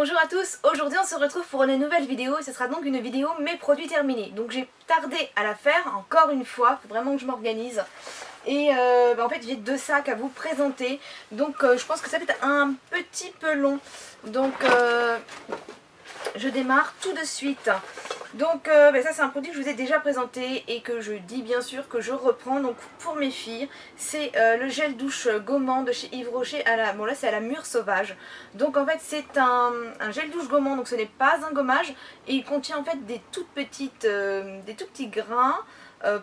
Bonjour à tous, aujourd'hui on se retrouve pour une nouvelle vidéo et ce sera donc une vidéo mes produits terminés. Donc j'ai tardé à la faire, encore une fois, faut vraiment que je m'organise. Et en fait j'ai deux sacs à vous présenter, donc je pense que ça va être un petit peu long. Donc je démarre tout de suite. Donc ça c'est un produit que je vous ai déjà présenté et que je dis bien sûr que je reprends donc pour mes filles. C'est le gel douche gommant de chez Yves Rocher à la... Bon là c'est à la mûre sauvage. Donc en fait c'est un gel douche gommant, donc ce n'est pas un gommage. Et il contient en fait des tout petits grains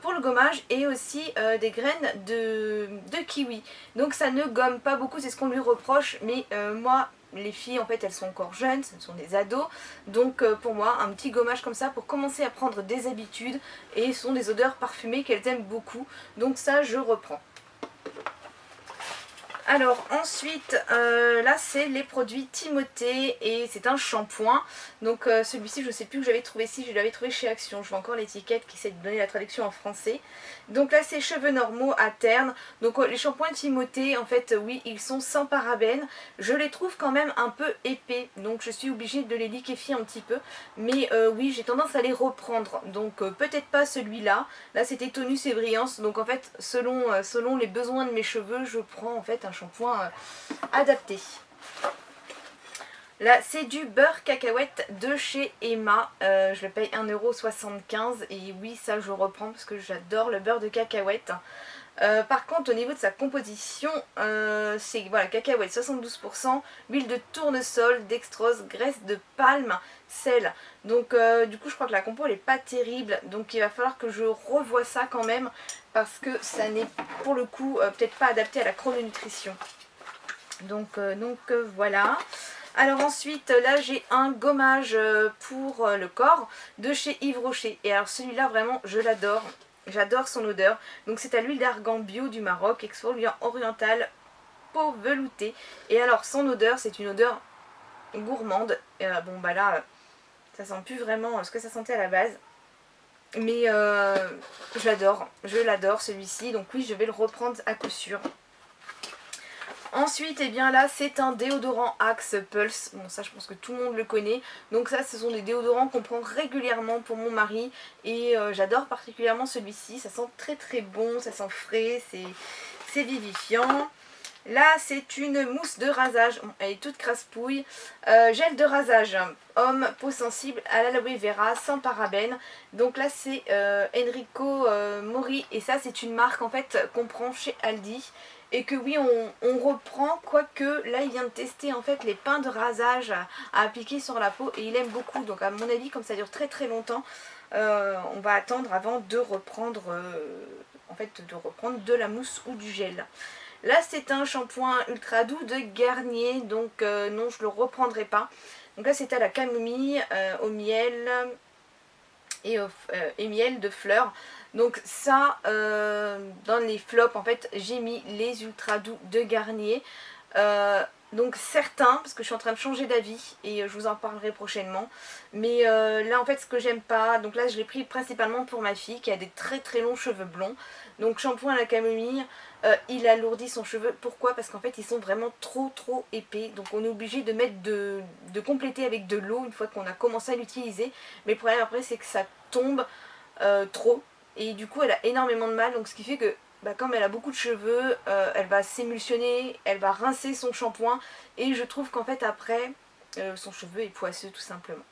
pour le gommage et aussi des graines de kiwi. Donc ça ne gomme pas beaucoup, c'est ce qu'on lui reproche. Mais moi... Les filles en fait elles sont encore jeunes, ce sont des ados, donc pour moi un petit gommage comme ça pour commencer à prendre des habitudes, et ce sont des odeurs parfumées qu'elles aiment beaucoup, donc ça je reprends. Alors ensuite, là c'est les produits Timothée et c'est un shampoing. Donc celui-ci je ne sais plus où j'avais trouvé, si je l'avais trouvé chez Action. Je vois encore l'étiquette qui essaie de donner la traduction en français. Donc là c'est cheveux normaux à terne. Donc les shampoings Timothée en fait oui ils sont sans parabènes. Je les trouve quand même un peu épais. Donc je suis obligée de les liquéfier un petit peu. Mais oui j'ai tendance à les reprendre. Donc peut-être pas celui-là. Là c'était tonus et brillance. Donc en fait selon les besoins de mes cheveux je prends en fait un shampoing adapté. Là c'est du beurre cacahuète de chez Emma, je le paye 1,75 € et oui ça je reprends parce que j'adore le beurre de cacahuète. Par contre au niveau de sa composition, c'est voilà, cacahuète 72%, huile de tournesol, dextrose, graisse de palme, sel. Donc du coup je crois que la compo elle est pas terrible, donc il va falloir que je revoie ça quand même parce que ça n'est pour le coup peut-être pas adapté à la chrononutrition. Donc voilà. Alors ensuite là j'ai un gommage pour le corps de chez Yves Rocher. Et alors celui-là vraiment je l'adore. J'adore son odeur. Donc c'est à l'huile d'argan bio du Maroc, exfoliant oriental, peau veloutée. Et alors son odeur c'est une odeur gourmande. Bon bah là ça sent plus vraiment ce que ça sentait à la base. Mais je l'adore celui-ci. Donc oui je vais le reprendre à coup sûr. Ensuite, et bien là, c'est un déodorant Axe Pulse. Bon, ça, je pense que tout le monde le connaît. Donc ça, ce sont des déodorants qu'on prend régulièrement pour mon mari. Et j'adore particulièrement celui-ci. Ça sent très très bon, ça sent frais, c'est vivifiant. Là, c'est une mousse de rasage. Bon, elle est toute craspouille. Gel de rasage. Homme, peau sensible à l'aloe vera, sans parabènes. Donc là, c'est Enrico Mori. Et ça, c'est une marque en fait qu'on prend chez Aldi. Et que oui on reprend, quoique là il vient de tester en fait les pains de rasage à appliquer sur la peau et il aime beaucoup. Donc à mon avis comme ça dure très très longtemps, on va attendre avant de reprendre de la mousse ou du gel. Là c'est un shampoing ultra doux de Garnier, donc non je le reprendrai pas. Donc là c'est à la camomille, au miel et miel de fleurs. Donc ça, dans les flops, en fait, j'ai mis les ultra doux de Garnier. Donc certains, parce que je suis en train de changer d'avis et je vous en parlerai prochainement. Mais là, en fait, ce que j'aime pas, donc là, je l'ai pris principalement pour ma fille qui a des très très longs cheveux blonds. Donc shampoing à la camomille, il alourdit son cheveu. Pourquoi? Parce qu'en fait, ils sont vraiment trop trop épais. Donc on est obligé de mettre de compléter avec de l'eau une fois qu'on a commencé à l'utiliser. Mais le problème après, c'est que ça tombe trop. Et du coup elle a énormément de mal, donc ce qui fait que comme elle a beaucoup de cheveux, elle va s'émulsionner, elle va rincer son shampoing et je trouve qu'en fait après son cheveu est poisseux tout simplement.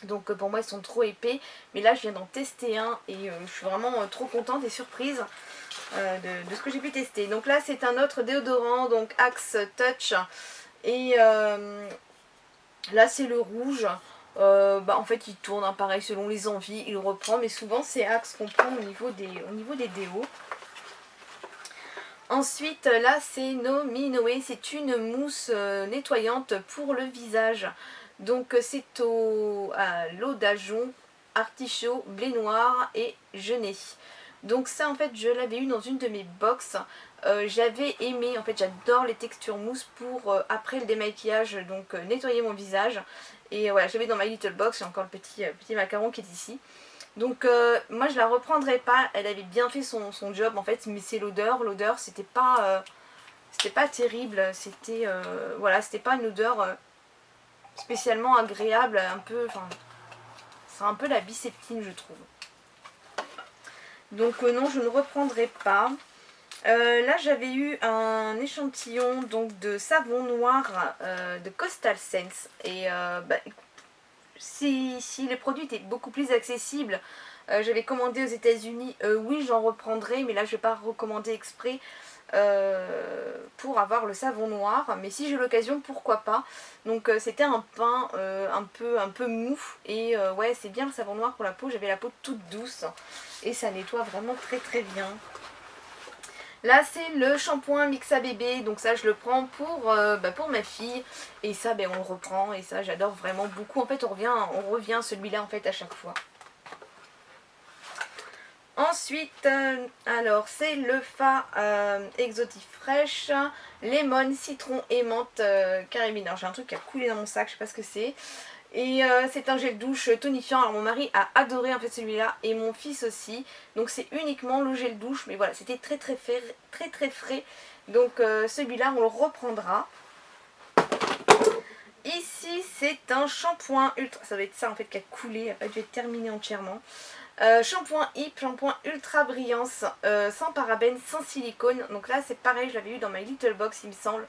Donc pour moi ils sont trop épais, mais là je viens d'en tester un et je suis vraiment trop contente et surprise de ce que j'ai pu tester. Donc là c'est un autre déodorant, donc Axe Touch, et là c'est le rouge. En fait il tourne pareil selon les envies, il reprend, mais souvent c'est Axe qu'on prend au niveau des déos. Ensuite là c'est No Minoe, c'est une mousse nettoyante pour le visage. Donc c'est à l'eau d'ajonc, artichaut, blé noir et genêt. Donc ça en fait je l'avais eu dans une de mes box. J'avais aimé, en fait j'adore les textures mousse pour après le démaquillage, donc nettoyer mon visage. Et voilà, je l'avais dans ma little box, j'ai encore le petit macaron qui est ici. Donc moi je la reprendrai pas, elle avait bien fait son job en fait, mais c'est l'odeur c'était pas terrible, c'était voilà, c'était pas une odeur spécialement agréable, un peu, enfin, c'est un peu la biceptine je trouve. Donc non, je ne reprendrai pas. Là j'avais eu un échantillon donc de savon noir de Coastal Scents et bah, si les produits étaient beaucoup plus accessibles, j'avais commandé aux États-Unis, oui j'en reprendrai, mais là je ne vais pas recommander exprès pour avoir le savon noir, mais si j'ai l'occasion pourquoi pas. Donc c'était un pain un peu mou et ouais c'est bien le savon noir pour la peau, j'avais la peau toute douce et ça nettoie vraiment très très bien. Là c'est le shampoing Mixa Bébé, donc ça je le prends pour ma fille et ça on le reprend et ça j'adore vraiment beaucoup. En fait on revient à celui-là en fait à chaque fois. Ensuite, alors c'est le Fa Exotic Fresh, lemon, citron et menthe caramel. Alors j'ai un truc qui a coulé dans mon sac, je sais pas ce que c'est. Et c'est un gel douche tonifiant. Alors mon mari a adoré en fait celui-là et mon fils aussi. Donc c'est uniquement le gel douche, mais voilà, c'était très très frais. Donc celui-là on le reprendra. Ici c'est un shampoing ultra, ça doit être ça en fait qui a coulé, il n'a pas dû être terminé entièrement. Shampoing Hip, shampoing ultra brillance, sans parabènes, sans silicone. Donc là c'est pareil, je l'avais eu dans ma Little Box il me semble.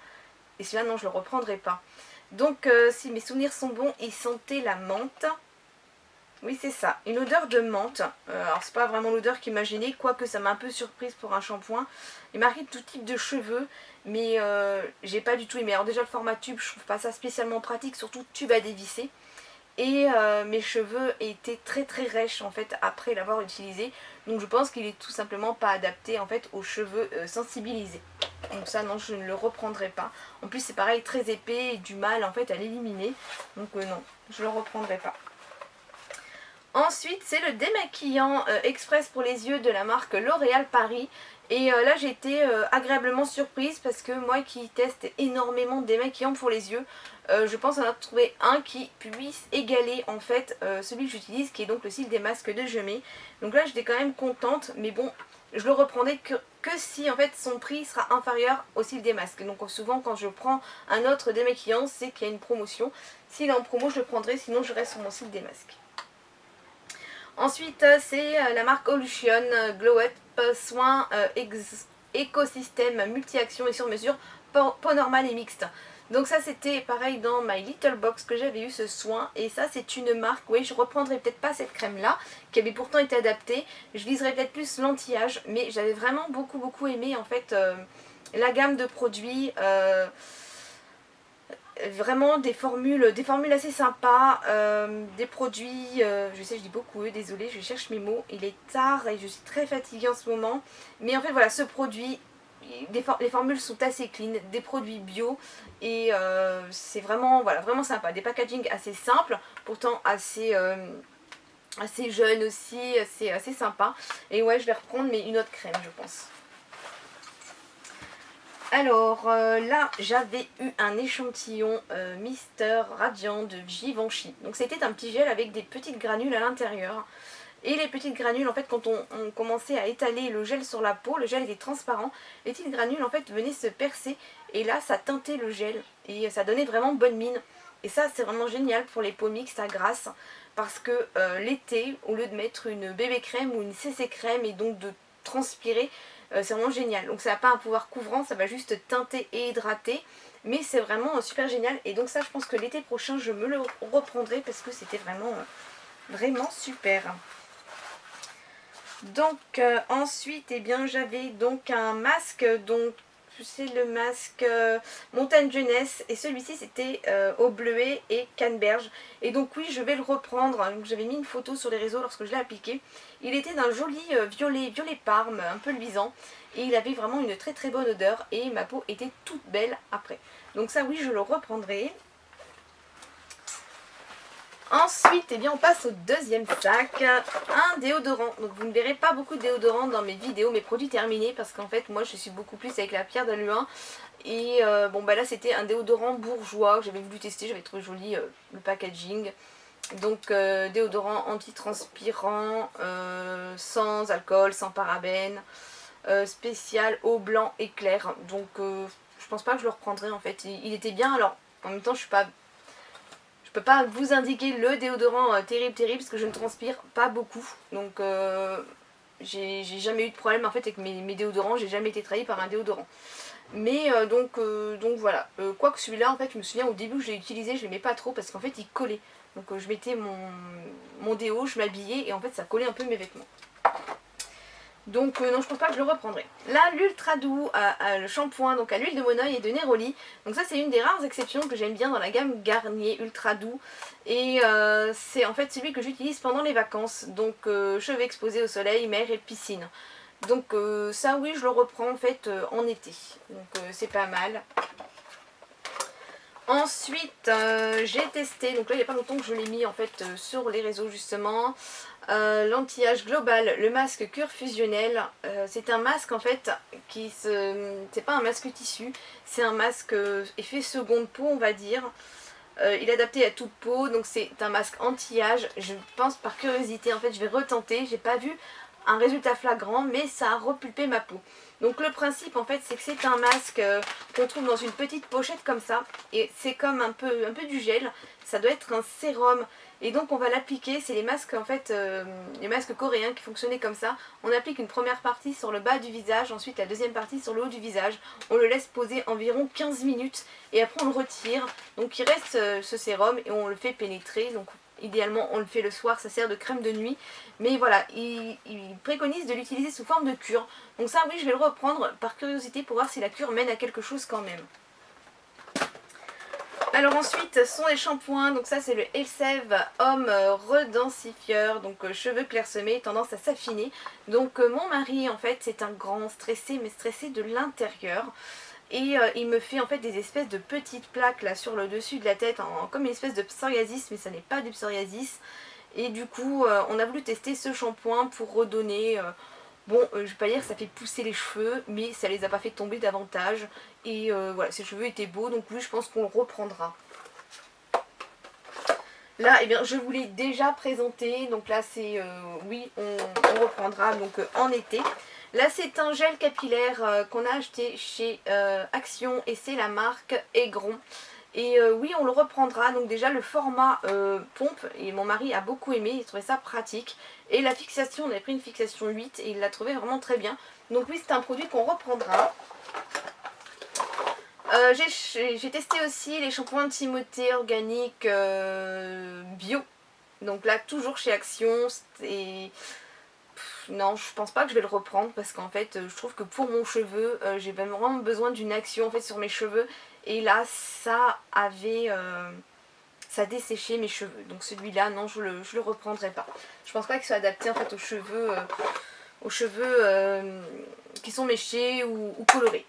Et celui-là non je le reprendrai pas. Donc si mes souvenirs sont bons, il sentait la menthe. Oui c'est ça, une odeur de menthe. Alors c'est pas vraiment l'odeur qu'imaginez, quoique ça m'a un peu surprise pour un shampoing. Il m'arrive tout type de cheveux, mais j'ai pas du tout aimé. Alors déjà le format tube, je trouve pas ça spécialement pratique, surtout tube à dévisser. Et mes cheveux étaient très rêches en fait après l'avoir utilisé. Donc je pense qu'il est tout simplement pas adapté en fait aux cheveux sensibilisés. Donc ça non je ne le reprendrai pas. En plus c'est pareil très épais et du mal en fait à l'éliminer. Donc non je le reprendrai pas. Ensuite c'est le démaquillant express pour les yeux de la marque L'Oréal Paris. Et là j'ai été agréablement surprise parce que moi qui teste énormément de démaquillants pour les yeux, je pense en avoir trouvé un qui puisse égaler en fait celui que j'utilise, qui est donc le cil des masques de Gemay. Donc là j'étais quand même contente, mais bon je le reprendrai que si en fait son prix sera inférieur au cil des masques. Donc souvent quand je prends un autre démaquillant c'est qu'il y a une promotion. S'il est en promo je le prendrai, sinon je reste sur mon cil des masques. Ensuite c'est la marque Olution Glow Up Soin écosystème multi-action et sur mesure, peau normale et mixte. Donc ça c'était pareil dans My Little Box que j'avais eu ce soin. Et ça c'est une marque, oui je reprendrai peut-être pas cette crème là, qui avait pourtant été adaptée. Je viserais peut-être plus l'anti-âge, mais j'avais vraiment beaucoup aimé en fait la gamme de produits. Vraiment des formules assez sympas, des produits, je sais je dis beaucoup, désolée je cherche mes mots, il est tard et je suis très fatiguée en ce moment, mais en fait voilà ce produit, les formules sont assez clean, des produits bio et c'est vraiment, voilà, vraiment sympa, des packaging assez simples, pourtant assez jeunes aussi, assez sympa, et ouais je vais reprendre mais une autre crème je pense. Alors là j'avais eu un échantillon Mister Radiant de Givenchy. Donc c'était un petit gel avec des petites granules à l'intérieur. Et les petites granules en fait quand on commençait à étaler le gel sur la peau, le gel était transparent. Les petites granules en fait venaient se percer et là ça teintait le gel et ça donnait vraiment bonne mine. Et ça c'est vraiment génial pour les peaux mixtes à grasse. Parce que l'été, au lieu de mettre une bébé crème ou une CC crème et donc de transpirer, c'est vraiment génial. Donc ça n'a pas un pouvoir couvrant, ça va juste teinter et hydrater. Mais c'est vraiment super génial. Et donc ça je pense que l'été prochain je me le reprendrai parce que c'était vraiment super. Donc ensuite eh bien j'avais donc un masque, donc c'est le masque Montagne Jeunesse et celui-ci c'était au bleuet et canneberge et donc oui je vais le reprendre. J'avais mis une photo sur les réseaux lorsque je l'ai appliqué. Il était d'un joli violet parme un peu luisant et il avait vraiment une très bonne odeur et ma peau était toute belle après. Donc ça oui je le reprendrai. Ensuite, eh bien, on passe au deuxième sac, un déodorant. Donc vous ne verrez pas beaucoup de déodorant dans mes vidéos, mes produits terminés, parce qu'en fait moi je suis beaucoup plus avec la pierre d'aluin. Et bon bah là c'était un déodorant bourgeois que j'avais voulu tester, j'avais trouvé joli le packaging. Donc déodorant antitranspirant, sans alcool, sans parabènes, spécial eau blanc et clair. Donc je pense pas que je le reprendrai en fait. Il était bien, alors en même temps je suis pas peux pas vous indiquer le déodorant terrible parce que je ne transpire pas beaucoup. Donc j'ai jamais eu de problème en fait avec mes déodorants, j'ai jamais été trahie par un déodorant. Mais donc voilà, quoique celui-là en fait je me souviens au début que je l'ai utilisé, je l'aimais pas trop parce qu'en fait il collait. Donc je mettais mon déo, je m'habillais et en fait ça collait un peu mes vêtements. Donc non, je pense pas que je le reprendrai. Là, l'Ultra Doux, le shampoing donc à l'huile de Monoeil et de Neroli. Donc ça c'est une des rares exceptions que j'aime bien dans la gamme Garnier Ultra Doux. Et c'est en fait celui que j'utilise pendant les vacances. Donc cheveux exposés au soleil, mer et piscine. Donc ça oui, je le reprends en fait en été. Donc c'est pas mal. Ensuite, j'ai testé, donc là il n'y a pas longtemps que je l'ai mis en fait sur les réseaux justement, l'anti-âge global, le masque cure fusionnel. C'est un masque en fait c'est pas un masque tissu, c'est un masque effet seconde peau on va dire. Il est adapté à toute peau, donc c'est un masque anti-âge. Je pense par curiosité en fait je vais retenter, j'ai pas vu un résultat flagrant mais ça a repulpé ma peau. Donc le principe en fait c'est que c'est un masque qu'on trouve dans une petite pochette comme ça et c'est comme un peu du gel, ça doit être un sérum et donc on va l'appliquer, c'est les masques en fait, les masques coréens qui fonctionnaient comme ça. On applique une première partie sur le bas du visage, ensuite la deuxième partie sur le haut du visage, on le laisse poser environ 15 minutes et après on le retire, donc il reste ce sérum et on le fait pénétrer, donc idéalement on le fait le soir, ça sert de crème de nuit. Mais voilà, il préconise de l'utiliser sous forme de cure. Donc ça oui je vais le reprendre par curiosité pour voir si la cure mène à quelque chose quand même. Alors ensuite ce sont les shampoings, donc ça c'est le Elseve Homme Redensifieur, donc cheveux clairsemés, tendance à s'affiner. Donc mon mari en fait c'est un grand stressé, mais stressé de l'intérieur. Et il me fait en fait des espèces de petites plaques là sur le dessus de la tête, comme une espèce de psoriasis, mais ça n'est pas du psoriasis. Et du coup on a voulu tester ce shampoing pour redonner, bon je vais pas dire que ça fait pousser les cheveux, mais ça les a pas fait tomber davantage. Et voilà, ses cheveux étaient beaux, donc oui je pense qu'on le reprendra. Là eh bien je vous l'ai déjà présenté, donc là c'est oui on reprendra donc en été. Là c'est un gel capillaire qu'on a acheté chez Action et c'est la marque Aigron. Et oui on le reprendra, donc déjà le format pompe, et mon mari a beaucoup aimé, il trouvait ça pratique. Et la fixation, on avait pris une fixation 8 et il l'a trouvé vraiment très bien. Donc oui c'est un produit qu'on reprendra. J'ai testé aussi les shampoings Timothée organiques bio. Donc là toujours chez Action. Et non je pense pas que je vais le reprendre parce qu'en fait je trouve que pour mon cheveu j'ai vraiment besoin d'une action en fait sur mes cheveux. Et là ça avait ça desséchait mes cheveux. Donc celui-là non je le reprendrai pas. Je pense pas qu'il soit adapté en fait aux cheveux qui sont méchés ou colorés.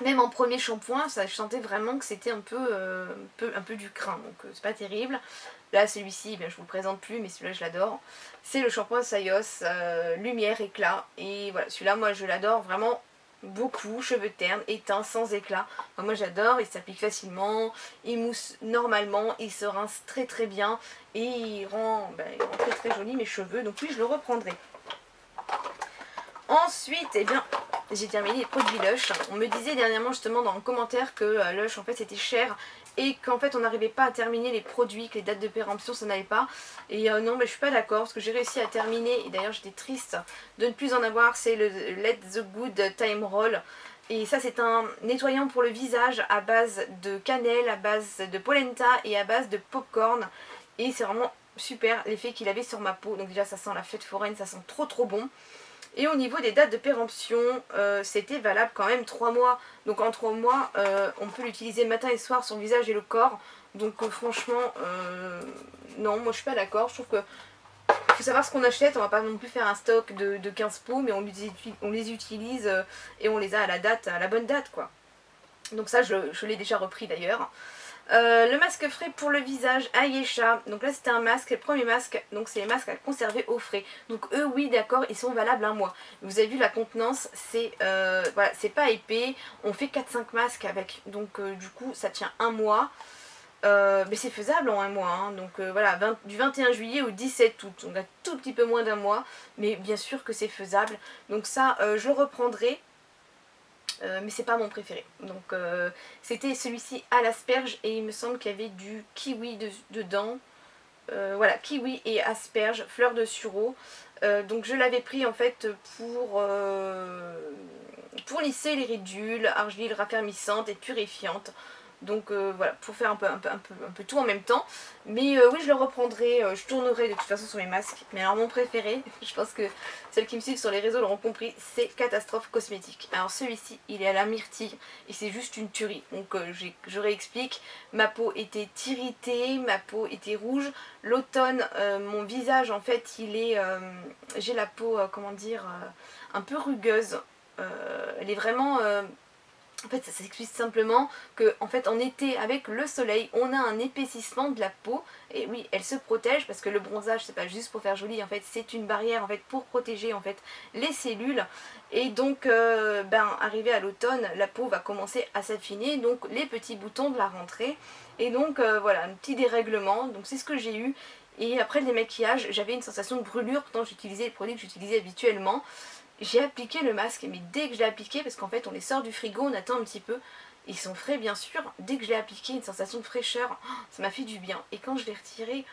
Même en premier shampoing, ça, je sentais vraiment que c'était un peu du crin, donc c'est pas terrible. Là, celui-ci, je vous le présente plus, mais celui-là, je l'adore. C'est le shampoing Sayos Lumière Éclat. Et voilà, celui-là, moi, je l'adore vraiment beaucoup. Cheveux ternes, éteints, sans éclat. Enfin, moi, j'adore, il s'applique facilement, il mousse normalement, il se rince très très bien. Et il rend très très joli mes cheveux, donc oui, je le reprendrai. Ensuite, eh bien, j'ai terminé les produits Lush. On me disait dernièrement justement dans le commentaire que Lush en fait c'était cher et qu'en fait on n'arrivait pas à terminer les produits, que les dates de péremption ça n'allait pas. Et non mais je suis pas d'accord parce que j'ai réussi à terminer et d'ailleurs j'étais triste de ne plus en avoir. C'est le Let the Good Time Roll. Et ça c'est un nettoyant pour le visage à base de cannelle, à base de polenta et à base de popcorn. Et c'est vraiment super l'effet qu'il avait sur ma peau. Donc déjà ça sent la fête foraine, ça sent trop trop bon. Et au niveau des dates de péremption, c'était valable quand même 3 mois. Donc en 3 mois, on peut l'utiliser matin et soir sur le visage et le corps. Donc franchement, non, moi je suis pas d'accord. Je trouve que il faut savoir ce qu'on achète. On va pas non plus faire un stock de 15 pots, mais on les utilise et on les a à la bonne date quoi. Donc ça, je l'ai déjà repris d'ailleurs. Le masque frais pour le visage Ayesha. Donc là c'était un masque, le premier masque, donc c'est les masques à conserver au frais. Donc eux oui d'accord ils sont valables un mois. Vous avez vu la contenance, c'est voilà, c'est pas épais, on fait 4-5 masques avec. Donc du coup ça tient un mois. Mais c'est faisable en un mois hein. Donc voilà, du 21 juillet au 17 août, donc un tout petit peu moins d'un mois. Mais bien sûr que c'est faisable. Donc ça je le reprendrai. mais c'est pas mon préféré. Donc c'était celui-ci à l'asperge et il me semble qu'il y avait du kiwi dedans. Voilà, kiwi et asperge, fleur de sureau. Donc je l'avais pris en fait pour lisser les ridules, argile raffermissante et purifiante. Donc voilà, pour faire un peu tout en même temps. Mais oui, je le reprendrai, je tournerai de toute façon sur mes masques. Mais alors mon préféré, je pense que celles qui me suivent sur les réseaux l'auront compris, c'est Catastrophe Cosmétique. Alors celui-ci, il est à la myrtille et c'est juste une tuerie. Donc je réexplique, ma peau était irritée, ma peau était rouge. L'automne, mon visage en fait, j'ai la peau, comment dire, un peu rugueuse. Elle est vraiment... en fait, ça s'explique simplement que, en fait, en été, avec le soleil, on a un épaississement de la peau. Et oui, elle se protège parce que le bronzage, c'est pas juste pour faire joli. En fait, c'est une barrière en fait pour protéger en fait les cellules. Et donc, arrivé à l'automne, la peau va commencer à s'affiner. Donc, les petits boutons de la rentrée. Et donc, voilà, un petit dérèglement. Donc, c'est ce que j'ai eu. Et après le démaquillage, j'avais une sensation de brûlure. Pourtant, j'utilisais les produits que j'utilisais habituellement. J'ai appliqué le masque, mais dès que je l'ai appliqué, parce qu'en fait on les sort du frigo, on attend un petit peu, ils sont frais bien sûr, dès que je l'ai appliqué, une sensation de fraîcheur, ça m'a fait du bien. Et quand je l'ai retiré,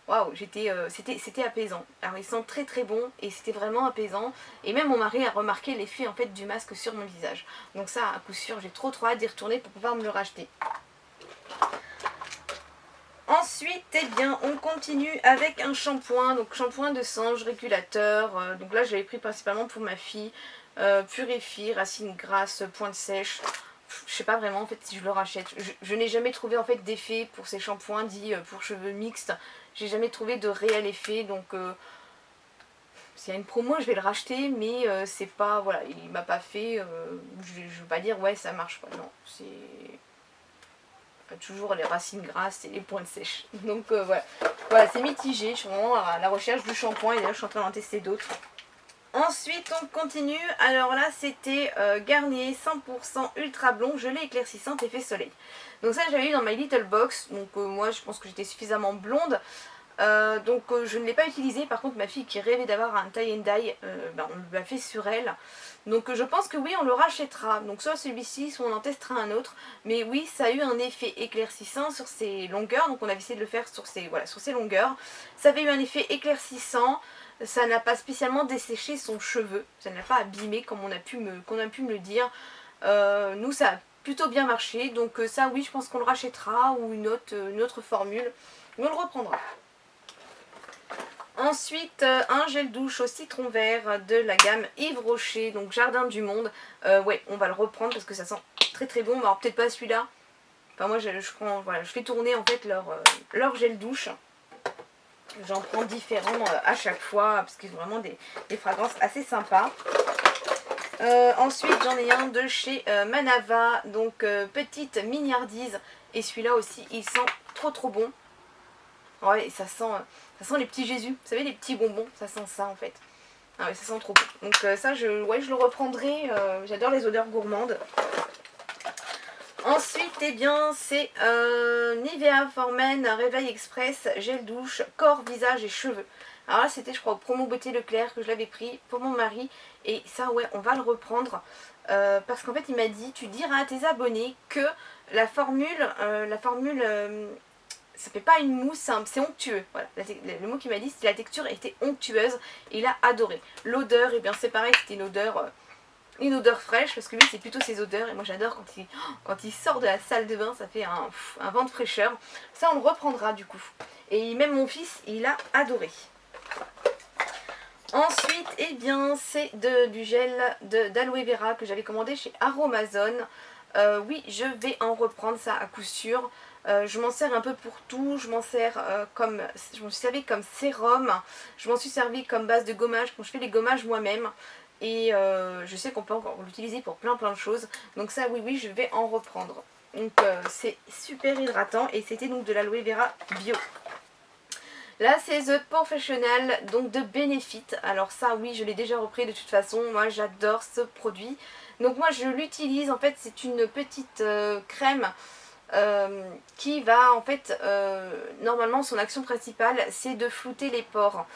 waouh, c'était apaisant. Alors ils sentent très très bon et c'était vraiment apaisant. Et même mon mari a remarqué l'effet en fait du masque sur mon visage. Donc ça, à coup sûr, j'ai trop hâte d'y retourner pour pouvoir me le racheter. Ensuite, eh bien, on continue avec un shampoing, donc shampoing de singe régulateur. Donc là, je l'avais pris principalement pour ma fille. Purifie, racine grasse, pointe sèche. Je sais pas vraiment en fait si je le rachète. Je n'ai jamais trouvé en fait d'effet pour ces shampoings dits pour cheveux mixtes. J'ai jamais trouvé de réel effet, donc s'il y a une promo, je vais le racheter, mais c'est pas, voilà, il m'a pas fait. Je veux pas dire ouais ça marche pas. Non, c'est toujours les racines grasses et les pointes sèches. Donc voilà, c'est mitigé. Je suis vraiment à la recherche du shampoing et d'ailleurs je suis en train d'en tester d'autres. Ensuite on continue. Alors là c'était Garnier 100% Ultra Blond Gelée éclaircissante effet soleil. Donc ça j'avais eu dans My Little Box. Donc moi je pense que j'étais suffisamment blonde. Donc je ne l'ai pas utilisé. Par contre ma fille qui rêvait d'avoir un tie and dye, on l'a fait sur elle. Donc je pense que oui on le rachètera. Donc soit celui-ci, soit on en testera un autre. Mais oui ça a eu un effet éclaircissant sur ses longueurs. Donc on avait essayé de le faire sur ses longueurs. Ça avait eu un effet éclaircissant. Ça n'a pas spécialement desséché son cheveu. Ça n'a pas abîmé comme on a pu me le dire. Nous ça a plutôt bien marché. Donc ça oui je pense qu'on le rachètera ou une autre formule. Mais on le reprendra. Ensuite, un gel douche au citron vert de la gamme Yves Rocher, donc Jardin du Monde. Ouais, on va le reprendre parce que ça sent très très bon. Alors peut-être pas celui-là. Enfin moi je fais tourner en fait leur gel douche. J'en prends différents à chaque fois parce qu'ils ont vraiment des fragrances assez sympas. Ensuite j'en ai un de chez Manava, donc petite mignardise. Et celui-là aussi il sent trop bon. Ouais, ça sent les petits Jésus, vous savez les petits bonbons, ça sent ça en fait. Ah ouais, ça sent trop bon. Donc ça, je le reprendrai, j'adore les odeurs gourmandes. Ensuite, eh bien, c'est Nivea For Men Réveil Express, gel douche, corps, visage et cheveux. Alors là, c'était, je crois, au promo Beauté Leclerc que je l'avais pris pour mon mari. Et ça, ouais, on va le reprendre. Parce qu'en fait, il m'a dit, tu diras à tes abonnés que la formule ça fait pas une mousse, c'est onctueux. Voilà, le mot qu'il m'a dit, c'est la texture était onctueuse et il a adoré. L'odeur, et bien c'est pareil, c'était une odeur fraîche parce que lui c'est plutôt ses odeurs et moi j'adore quand il sort de la salle de bain, ça fait un vent de fraîcheur. Ça on le reprendra du coup. Et même mon fils, il a adoré. Ensuite, eh bien c'est du gel d'aloe vera que j'avais commandé chez Aromazone. Oui, je vais en reprendre ça à coup sûr. Je m'en sers un peu pour tout, je m'en sers je m'en suis servi comme sérum, je m'en suis servi comme base de gommage quand je fais les gommages moi-même. Et je sais qu'on peut encore l'utiliser pour plein de choses. Donc ça oui, je vais en reprendre. Donc c'est super hydratant et c'était donc de l'aloe vera bio. Là c'est The Professional, donc de Benefit. Alors ça oui, je l'ai déjà repris de toute façon, moi j'adore ce produit. Donc moi je l'utilise, en fait c'est une petite crème qui va en fait, normalement son action principale c'est de flouter les pores.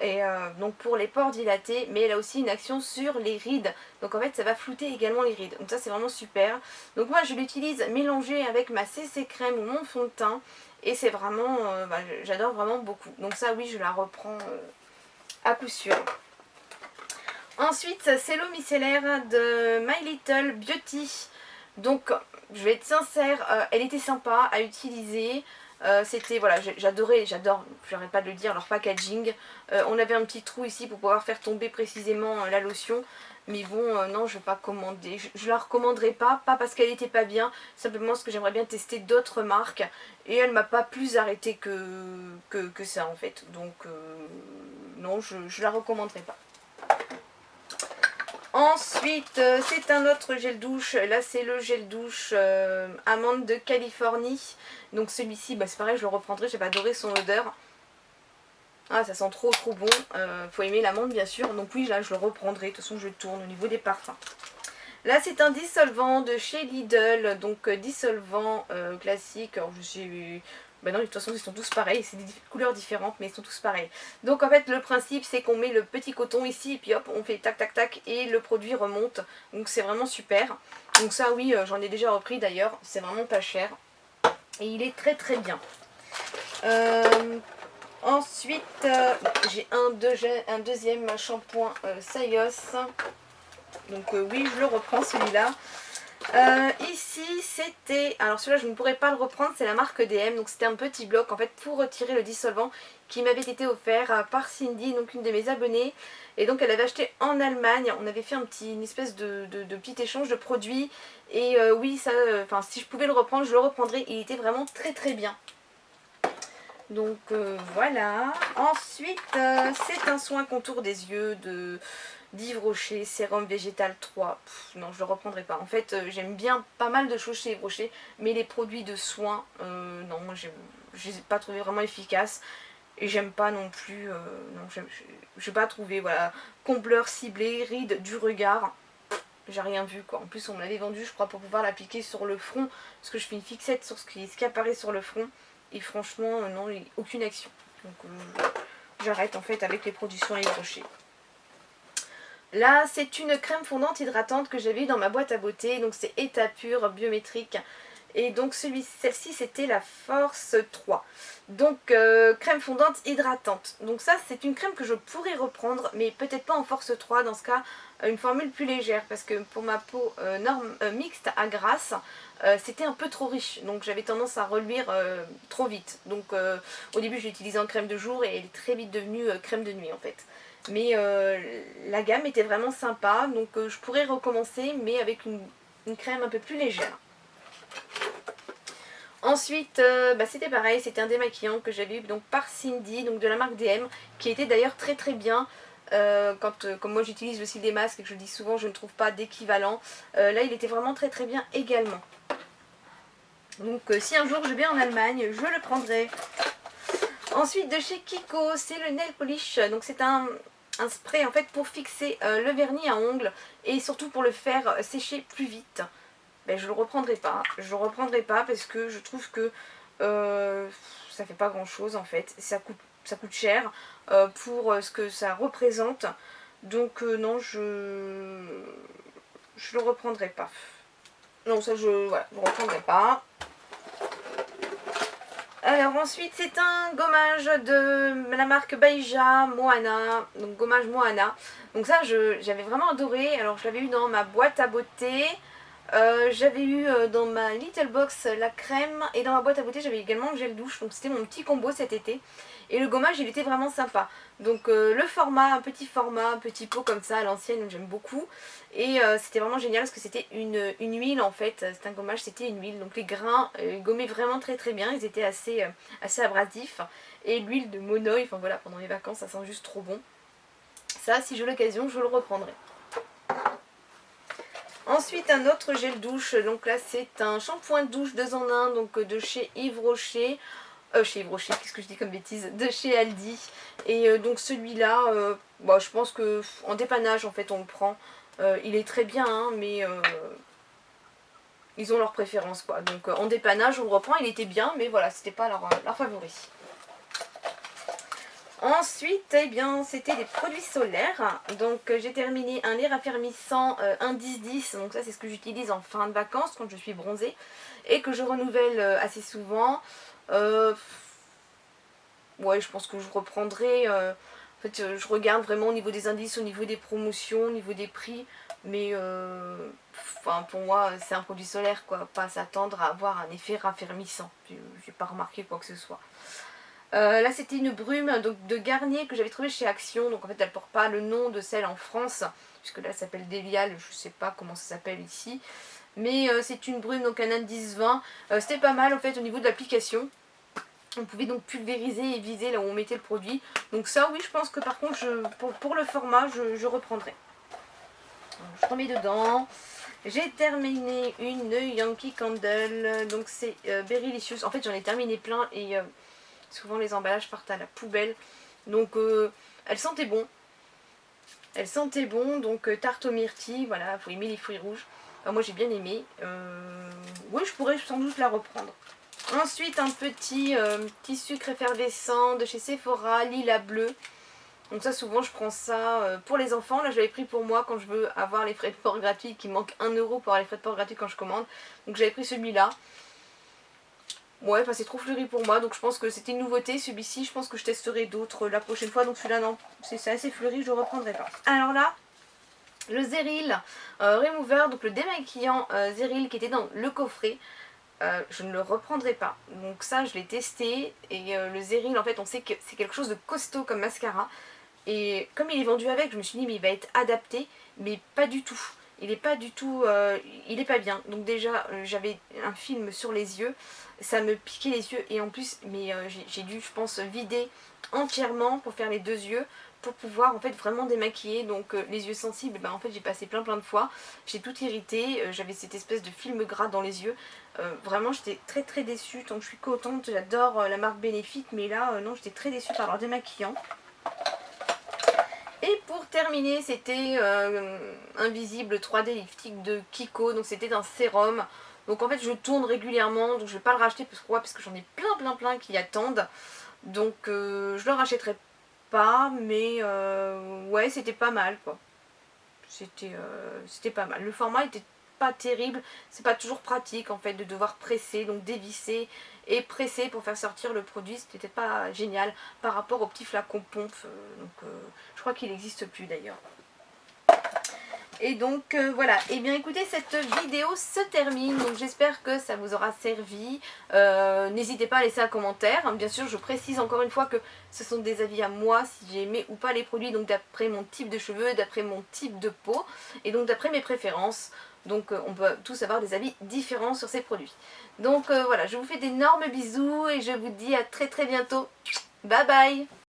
Et donc pour les pores dilatés, mais elle a aussi une action sur les rides. Donc en fait ça va flouter également les rides. Donc ça c'est vraiment super. Donc moi je l'utilise mélangée avec ma CC crème ou mon fond de teint. Et c'est vraiment, j'adore vraiment beaucoup. Donc ça oui je la reprends à coup sûr. Ensuite c'est l'eau micellaire de My Little Beauty. Donc je vais être sincère, elle était sympa à utiliser. C'était, voilà, j'adore, j'arrête pas de le dire, leur packaging. On avait un petit trou ici pour pouvoir faire tomber précisément la lotion. Mais bon, non, je vais pas commander. Je la recommanderai pas parce qu'elle était pas bien, simplement parce que j'aimerais bien tester d'autres marques. Et elle m'a pas plus arrêté que ça en fait. Donc, non, je la recommanderai pas. Ensuite, c'est un autre gel douche. Là, c'est le gel douche amande de Californie. Donc celui-ci, c'est pareil, je le reprendrai. J'ai adoré son odeur. Ah, ça sent trop trop bon. Faut aimer l'amande, bien sûr. Donc oui, là, je le reprendrai. De toute façon, je tourne au niveau des parfums. Là, c'est un dissolvant de chez Lidl. Donc dissolvant classique. Alors, je sais... non, de toute façon, ils sont tous pareils. C'est des couleurs différentes, mais ils sont tous pareils. Donc, en fait, le principe, c'est qu'on met le petit coton ici, et puis hop, on fait tac, tac, tac, et le produit remonte. Donc, c'est vraiment super. Donc, ça, oui, j'en ai déjà repris d'ailleurs. C'est vraiment pas cher. Et il est très, très bien. Ensuite, j'ai un deuxième shampoing Sayos. Donc, oui, je le reprends celui-là. Ici c'était, alors celui-là je ne pourrais pas le reprendre, c'est la marque DM, donc c'était un petit bloc en fait pour retirer le dissolvant qui m'avait été offert par Cindy, donc une de mes abonnées, et donc elle avait acheté en Allemagne. On avait fait une espèce de petit échange de produits, et oui ça, si je pouvais le reprendre je le reprendrais, il était vraiment très très bien. Donc voilà. Ensuite c'est un soin contour des yeux d'Yves Rocher, sérum végétal 3. Non, je le reprendrai pas. En fait, j'aime bien pas mal de choses chez Yves Rocher, mais les produits de soins, non, moi je les ai pas trouvés vraiment efficaces. Et j'aime pas non plus, non, je n'ai pas trouvé, voilà, combleur ciblé, ride du regard. J'ai rien vu quoi. En plus, on me l'avait vendu, je crois, pour pouvoir l'appliquer sur le front, parce que je fais une fixette sur ce qui apparaît sur le front. Et franchement, non, aucune action. Donc, j'arrête en fait avec les produits soins Yves Rocher. Là, c'est une crème fondante hydratante que j'avais eu dans ma boîte à beauté. Donc, c'est état pur, biométrique. Et donc, celle-ci, c'était la Force 3. Donc, crème fondante hydratante. Donc, ça, c'est une crème que je pourrais reprendre, mais peut-être pas en Force 3. Dans ce cas, une formule plus légère. Parce que pour ma peau mixte à grasse, c'était un peu trop riche. Donc, j'avais tendance à reluire trop vite. Donc, au début, je l'ai utilisée en crème de jour et elle est très vite devenue crème de nuit, en fait. Mais la gamme était vraiment sympa, donc je pourrais recommencer, mais avec une crème un peu plus légère. Ensuite, c'était pareil, c'était un démaquillant que j'avais eu donc par Cindy, donc de la marque DM, qui était d'ailleurs très très bien. Comme moi j'utilise aussi des masques et que je le dis souvent, je ne trouve pas d'équivalent. Là, il était vraiment très très bien également. Donc si un jour je vais en Allemagne, je le prendrai. Ensuite, de chez Kiko, c'est le Nail Polish. Donc c'est un spray en fait pour fixer le vernis à ongles et surtout pour le faire sécher plus vite. Je le reprendrai pas. Je le reprendrai pas parce que je trouve que ça fait pas grand chose en fait. Ça coûte cher pour ce que ça représente. Donc non, je le reprendrai pas. Non, ça je le reprendrai pas. Alors ensuite c'est un gommage de la marque Baija Moana, donc gommage Moana. Donc ça j'avais vraiment adoré, alors je l'avais eu dans ma boîte à beauté, j'avais eu dans ma little box la crème et dans ma boîte à beauté j'avais également le gel douche, donc c'était mon petit combo cet été. Et le gommage il était vraiment sympa. Donc le format, un petit pot comme ça à l'ancienne, j'aime beaucoup. Et c'était vraiment génial parce que c'était une huile en fait, c'est un gommage, c'était une huile. Donc les grains gommaient vraiment très très bien, ils étaient assez abrasifs. Et l'huile de monoï, enfin voilà, pendant les vacances ça sent juste trop bon. Ça, si j'ai l'occasion, je le reprendrai. Ensuite un autre gel douche, donc là c'est un shampoing de douche 2 en 1, donc de chez Yves Rocher. Chez Yves Rocher, qu'est-ce que je dis comme bêtise, de chez Aldi. Et donc celui-là, je pense que en dépannage en fait on le prend. Il est très bien, hein, mais ils ont leur préférence quoi. Donc en dépannage on le reprend, il était bien, mais voilà, c'était pas leur favori. Ensuite, eh bien, c'était des produits solaires. Donc, j'ai terminé un lait raffermissant 1-10-10. Donc, ça, c'est ce que j'utilise en fin de vacances quand je suis bronzée et que je renouvelle assez souvent. Ouais, je pense que je reprendrai. En fait, je regarde vraiment au niveau des indices, au niveau des promotions, au niveau des prix. Mais enfin, pour moi, c'est un produit solaire, quoi. Pas s'attendre à avoir un effet raffermissant. J'ai pas remarqué quoi que ce soit. Là, c'était une brume donc, de Garnier que j'avais trouvée chez Action. Donc, en fait, elle porte pas le nom de celle en France, puisque là, elle s'appelle Délial. Je sais pas comment ça s'appelle ici. Mais c'est une brume, donc un indice 20. C'était pas mal, en fait, au niveau de l'application. On pouvait donc pulvériser et viser là où on mettait le produit. Donc ça, oui, je pense que par contre, pour le format, je reprendrai. Donc, je remets dedans. J'ai terminé une Yankee Candle. Donc c'est Berrylicious. En fait, j'en ai terminé plein et souvent les emballages partent à la poubelle. Donc elle sentait bon. Elle sentait bon. Donc tarte aux myrtilles. Voilà, faut aimer les fruits rouges. Moi, j'ai bien aimé. Oui, je pourrais sans doute la reprendre. Ensuite, un petit sucre effervescent de chez Sephora, lilas bleu. Donc ça, souvent, je prends ça pour les enfants. Là, je l'avais pris pour moi quand je veux avoir les frais de port gratuits, qu'il manque 1 euro pour avoir les frais de port gratuits quand je commande. Donc j'avais pris celui-là. Ouais, enfin, c'est trop fleuri pour moi, donc je pense que c'était une nouveauté. Celui-ci, je pense que je testerai d'autres la prochaine fois. Donc celui-là, non, c'est assez fleuri, je ne reprendrai pas. Alors là, le Zeril Remover, donc le démaquillant Zeril qui était dans le coffret. Je ne le reprendrai pas. Donc ça, je l'ai testé. Et le Zeril, en fait, on sait que c'est quelque chose de costaud comme mascara. Et comme il est vendu avec, je me suis dit, mais il va être adapté. Mais pas du tout. Il est pas du tout... il est pas bien. Donc déjà, j'avais un film sur les yeux. Ça me piquait les yeux. Et en plus, mais j'ai dû, je pense, vider entièrement pour faire les 2 yeux. Pour pouvoir en fait vraiment démaquiller. Donc les yeux sensibles, en fait j'ai passé plein de fois. J'ai tout irrité. J'avais cette espèce de film gras dans les yeux. Vraiment j'étais très déçue, donc je suis contente, j'adore la marque Benefit, mais là non, j'étais très déçue par leur démaquillant. Et pour terminer, c'était Invisible 3D Lipstick de Kiko, donc c'était un sérum. Donc en fait je tourne régulièrement, donc je vais pas le racheter, pourquoi? Parce que j'en ai plein qui attendent. Donc je le rachèterai pas, mais ouais, c'était pas mal quoi. C'était pas mal. Le format était pas terrible, c'est pas toujours pratique en fait de devoir presser, donc dévisser et presser pour faire sortir le produit, c'était pas génial par rapport au petit flacon pompe, je crois qu'il n'existe plus d'ailleurs. Et donc voilà, et bien écoutez, cette vidéo se termine, donc j'espère que ça vous aura servi. N'hésitez pas à laisser un commentaire, bien sûr je précise encore une fois que ce sont des avis à moi, si j'ai aimé ou pas les produits, donc d'après mon type de cheveux, d'après mon type de peau, et donc d'après mes préférences. Donc on peut tous avoir des avis différents sur ces produits. Donc voilà, je vous fais d'énormes bisous et je vous dis à très bientôt. Bye bye!